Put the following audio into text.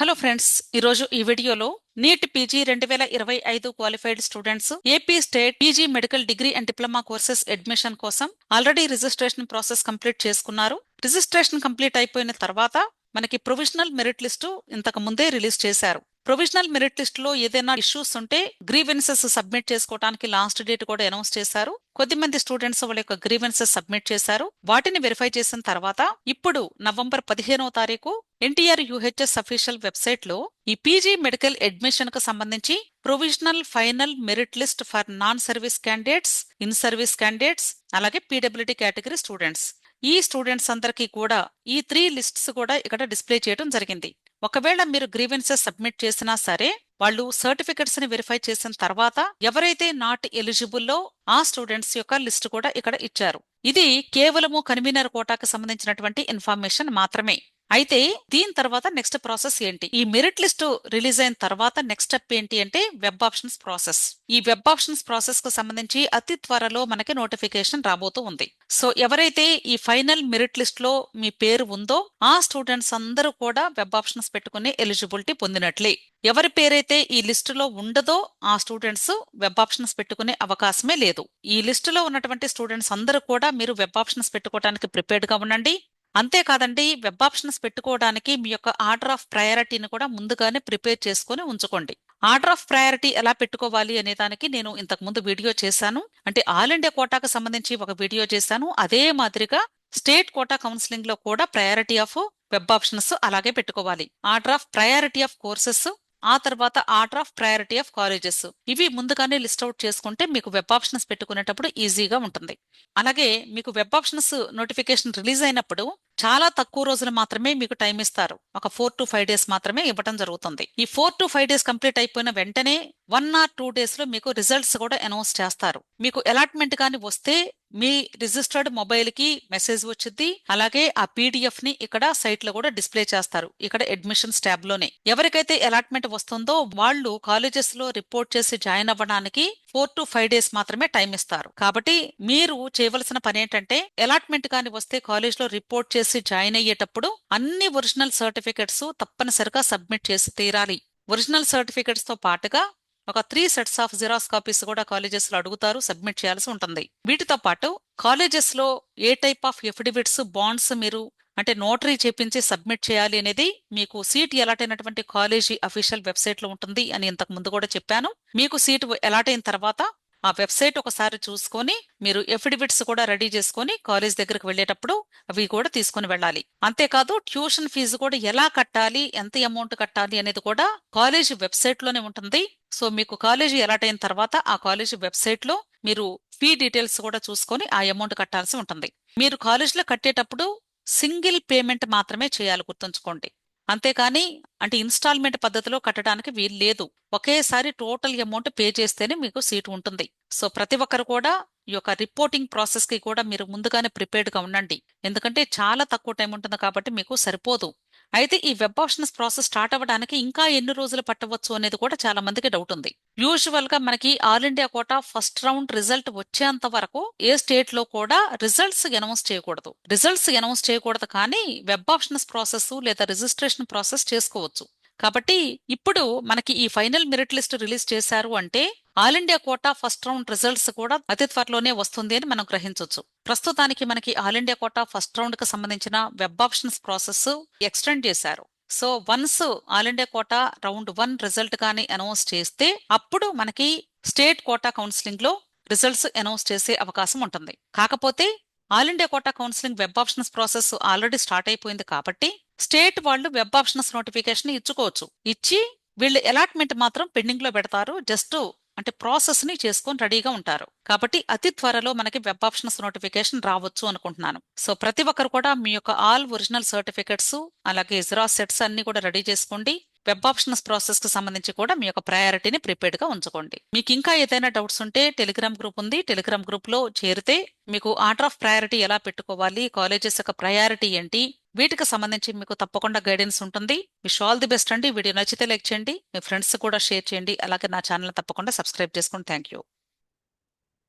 Hello friends, ఈరోజు ఈ వీడియోలో NEET PG 2025 qualified students AP state PG medical degree and diploma courses admission కోసం already registration process complete చేసుకున్నారు. Registration complete అయిపోయిన తర్వాత మనకి ప్రొవిజనల్ మెరిట్ లిస్టు ఇంతకు ముందే రిలీజ్ చేశారు. ప్రొవిజనల్ మెరిట్ లిస్ట్ లో ఏదైనా ఇష్యూస్ ఉంటే గ్రీవెన్సెస్ సబ్మిట్ చేసుకోవడానికి లాస్ట్ డేట్ కూడా అనౌన్స్ చేశారు. కొద్దిమంది స్టూడెంట్స్ వాళ్ళ యొక్క గ్రీవెన్సెస్ సబ్మిట్ చేశారు. వాటిని వెరిఫై చేసిన తర్వాత ఇప్పుడు నవంబర్ 15వ తారీఖు ఎన్టీఆర్ యూహెచ్ఎస్ అఫీషియల్ వెబ్సైట్ లో ఈ పీజీ మెడికల్ అడ్మిషన్ కు సంబంధించి provisional final merit list for non service candidates, in service candidates, అలాగే పీడబ్ల్యూడీ కేటగిరీ స్టూడెంట్స్, ఈ స్టూడెంట్స్ అందరికీ కూడా ఈ 3 లిస్ట్స్ కూడా ఇక్కడ డిస్ప్లే చేయడం జరిగింది. ఒకవేళ మీరు గ్రీవెన్సెస్ సబ్మిట్ చేసినా సరే వాళ్ళు సర్టిఫికెట్స్ ని వెరిఫై చేసిన తర్వాత ఎవరైతే నాట్ ఎలిజిబుల్లో ఆ స్టూడెంట్స్ యొక్క లిస్ట్ కూడా ఇక్కడ ఇచ్చారు. ఇది కేవలము కన్వీనర్ కోటాకు సంబంధించినటువంటి ఇన్ఫర్మేషన్ మాత్రమే. అయితే దీని తర్వాత నెక్స్ట్ ప్రాసెస్ ఏంటి? ఈ మెరిట్ లిస్ట్ రిలీజ్ అయిన తర్వాత నెక్స్ట్ స్టెప్ ఏంటి అంటే వెబ్ ఆప్షన్స్ ప్రాసెస్. ఈ వెబ్ ఆప్షన్స్ ప్రాసెస్ కు సంబంధించి అతి త్వరలో మనకి నోటిఫికేషన్ రాబోతూ ఉంది. సో ఎవరైతే ఈ ఫైనల్ మెరిట్ లిస్ట్ లో మీ పేరు ఉందో ఆ స్టూడెంట్స్ అందరూ కూడా వెబ్ ఆప్షన్స్ పెట్టుకునే ఎలిజిబిలిటీ పొందినట్లే. ఎవరి పేరైతే ఈ లిస్టులో ఉండదో ఆ స్టూడెంట్స్ వెబ్ ఆప్షన్స్ పెట్టుకునే అవకాశమే లేదు. ఈ లిస్టులో ఉన్నటువంటి స్టూడెంట్స్ అందరూ కూడా మీరు వెబ్ ఆప్షన్స్ పెట్టుకోవడానికి ప్రిపేర్డ్ గా ఉండండి. అంతేకాదండి, వెబ్ ఆప్షన్స్ పెట్టుకోవడానికి మీ యొక్క ఆర్డర్ ఆఫ్ ప్రయారిటీని కూడా ముందుగానే ప్రిపేర్ చేసుకుని ఉంచుకోండి. ఆర్డర్ ఆఫ్ ప్రయారిటీ ఎలా పెట్టుకోవాలి అనే దానికి నేను ఇంతకు ముందు వీడియో చేశాను. అంటే ఆల్ ఇండియా కోటాకు సంబంధించి ఒక వీడియో చేశాను. అదే మాదిరిగా స్టేట్ కోటా కౌన్సిలింగ్ లో కూడా ప్రయారిటీ ఆఫ్ వెబ్ ఆప్షన్స్ అలాగే పెట్టుకోవాలి. Order of priority of courses, ఆ తర్వాత order of priority of colleges, ఇవి ముందుగానే లిస్ట్ అవుట్ చేసుకుంటే మీకు వెబ్ ఆప్షన్స్ పెట్టుకునేటప్పుడు ఈజీగా ఉంటుంది. అలాగే మీకు వెబ్ ఆప్షన్స్ నోటిఫికేషన్ రిలీజ్ అయినప్పుడు చాలా తక్కువ రోజులు మాత్రమే మీకు టైం ఇస్తారు. ఒక 4 to 5 డేస్ మాత్రమే ఇవ్వడం జరుగుతుంది. ఈ 4 to 5 డేస్ కంప్లీట్ అయిపోయిన వెంటనే 1 or 2 డేస్ లో మీకు రిజల్ట్స్ కూడా అనౌన్స్ చేస్తారు. మీకు అలాట్మెంట్ కానీ వస్తే మీ రిజిస్టర్డ్ మొబైల్ కి మెసేజ్ వచ్చింది. అలాగే ఆ పీడిఎఫ్ ని ఇక్కడ సైట్ లో కూడా డిస్ప్లే చేస్తారు. ఇక్కడ అడ్మిషన్స్ ట్యాబ్ లోనే ఎవరికైతే అలాట్మెంట్ వస్తుందో వాళ్ళు కాలేజెస్ లో రిపోర్ట్ చేసి జాయిన్ అవ్వడానికి 4 to 5 డేస్ మాత్రమే టైం ఇస్తారు. కాబట్టి మీరు చేయవలసిన పని ఏంటంటే అలాట్మెంట్ కానీ వస్తే కాలేజ్ లో రిపోర్ట్ చేసి జాయిన్ అయ్యేటప్పుడు అన్ని ఒరిజినల్ సర్టిఫికెట్స్ తప్పనిసరిగా సబ్మిట్ చేసి తీరాలి. ఒరిజినల్ సర్టిఫికెట్స్ తో పాటుగా ఒక 3 sets ఆఫ్ జిరాక్స్ కాపీస్ కూడా కాలేజెస్ లో అడుగుతారు, సబ్మిట్ చేయాల్సి ఉంటుంది. వీటితో పాటు కాలేజెస్ లో ఏ టైప్ ఆఫ్ ఎఫిడవిట్స్, బాండ్స్ మీరు అంటే నోటరీ చేపించి సబ్మిట్ చేయాలి అనేది మీకు సీట్ అలాట్ అయినటువంటి కాలేజీ అఫీషియల్ వెబ్సైట్ లో ఉంటుంది అని ఇంతకు ముందు కూడా చెప్పాను. మీకు సీట్ అలాట్ అయిన తర్వాత ఆ వెబ్సైట్ ఒకసారి చూసుకొని మీరు ఎఫిడవిట్స్ కూడా రెడీ చేసుకొని కాలేజ్ దగ్గరకు వెళ్లేటప్పుడు అవి కూడా తీసుకుని వెళ్ళాలి. అంతేకాదు ట్యూషన్ ఫీజు కూడా ఎలా కట్టాలి, ఎంత అమౌంట్ కట్టాలి అనేది కూడా కాలేజీ వెబ్సైట్ లోనే ఉంటుంది. సో మీకు కాలేజీ అలాట్ అయిన తర్వాత ఆ కాలేజీ వెబ్సైట్ లో మీరు ఫీ డీటెయిల్స్ కూడా చూసుకొని ఆ అమౌంట్ కట్టాల్సి ఉంటుంది. మీరు కాలేజీలో కట్టేటప్పుడు సింగిల్ పేమెంట్ మాత్రమే చేయాలి, గుర్తుంచుకోండి. అంతేకాని అంటే ఇన్స్టాల్మెంట్ పద్ధతిలో కట్టడానికి వీలు లేదు. ఒకేసారి టోటల్ అమౌంట్ పే చేస్తేనే మీకు సీటు ఉంటుంది. సో ప్రతి ఒక్కరు కూడా ఈ యొక్క రిపోర్టింగ్ ప్రాసెస్ కి కూడా మీరు ముందుగానే ప్రిపేర్డ్ గా ఉండండి. ఎందుకంటే చాలా తక్కువ టైం ఉంటుంది కాబట్టి మీకు సరిపోదు. అయితే ఈ వెబ్ ఆప్షన్స్ ప్రాసెస్ స్టార్ట్ అవ్వడానికి ఇంకా ఎన్ని రోజులు పట్టవచ్చు అనేది కూడా చాలా మందికి డౌట్ ఉంది. యూజువల్ గా మనకి all India quota first round result వచ్చేంత వరకు ఏ స్టేట్ లో కూడా రిజల్ట్స్ అనౌన్స్ చేయకూడదు. రిజల్ట్స్ అనౌన్స్ చేయకూడదు కానీ వెబ్ ఆప్షన్స్ ప్రాసెస్ లేదా రిజిస్ట్రేషన్ ప్రాసెస్ చేసుకోవచ్చు. కాబట్టి ఇప్పుడు మనకి ఈ ఫైనల్ మెరిట్ లిస్ట్ రిలీజ్ చేశారు అంటే all India quota first round results కూడా అతి త్వరలోనే వస్తుంది అని మనం గ్రహించవచ్చు. ప్రస్తుతానికి మనకి all India quota first round కి సంబంధించిన వెబ్ ఆప్షన్స్ ప్రాసెస్ ఎక్స్టెండ్ చేశారు. So once all India quota round 1 result కానీ అనౌన్స్ చేస్తే అప్పుడు మనకి స్టేట్ కోటా కౌన్సిలింగ్ లో రిజల్ట్స్ అనౌన్స్ చేసే అవకాశం ఉంటుంది. కాకపోతే all India quota counselling web options process already start అయిపోయింది కాబట్టి స్టేట్ వాళ్ళు వెబ్ ఆప్షన్స్ నోటిఫికేషన్ ఇచ్చుకోవచ్చు. ఇచ్చి వీళ్ళు అలాట్మెంట్ మాత్రం పెండింగ్ లో పెడతారు. జస్ట్ అంటే ప్రాసెస్ ని చేసుకొని రెడీగా ఉంటారు. కాబట్టి అతి త్వరలో మనకి వెబ్ ఆప్షన్స్ నోటిఫికేషన్ రావచ్చు అనుకుంటున్నాను. సో ప్రతి ఒక్కరు కూడా మీ యొక్క ఆల్ ఒరిజినల్ సర్టిఫికెట్స్ అలాగే జిరాక్స్ సెట్స్ అన్ని కూడా రెడీ చేసుకోండి. వెబ్ ఆప్షన్స్ ప్రాసెస్ కి సంబంధించి కూడా మీ యొక్క ప్రయారిటీని ప్రిపేర్డ్ గా ఉంచుకోండి. మీకు ఇంకా ఏదైనా డౌట్స్ ఉంటే టెలిగ్రామ్ గ్రూప్ ఉంది. టెలిగ్రామ్ గ్రూప్ లో చేరితే మీకు ఆర్డర్ ఆఫ్ ప్రయారిటీ ఎలా పెట్టుకోవాలి, కాలేజెస్ యొక్క ప్రయారిటీ ఏంటి, వీటికి సంబంధించి మీకు తప్పకుండా గైడెన్స్ ఉంటుంది. విష్ ఆల్ ది బెస్ట్ అండి. వీడియో నచ్చితే లైక్ చేయండి, మీ ఫ్రెండ్స్ కూడా షేర్ చేయండి. అలాగే నా ఛానల్ తప్పకుండా సబ్స్క్రైబ్ చేసుకోండి. Thank you.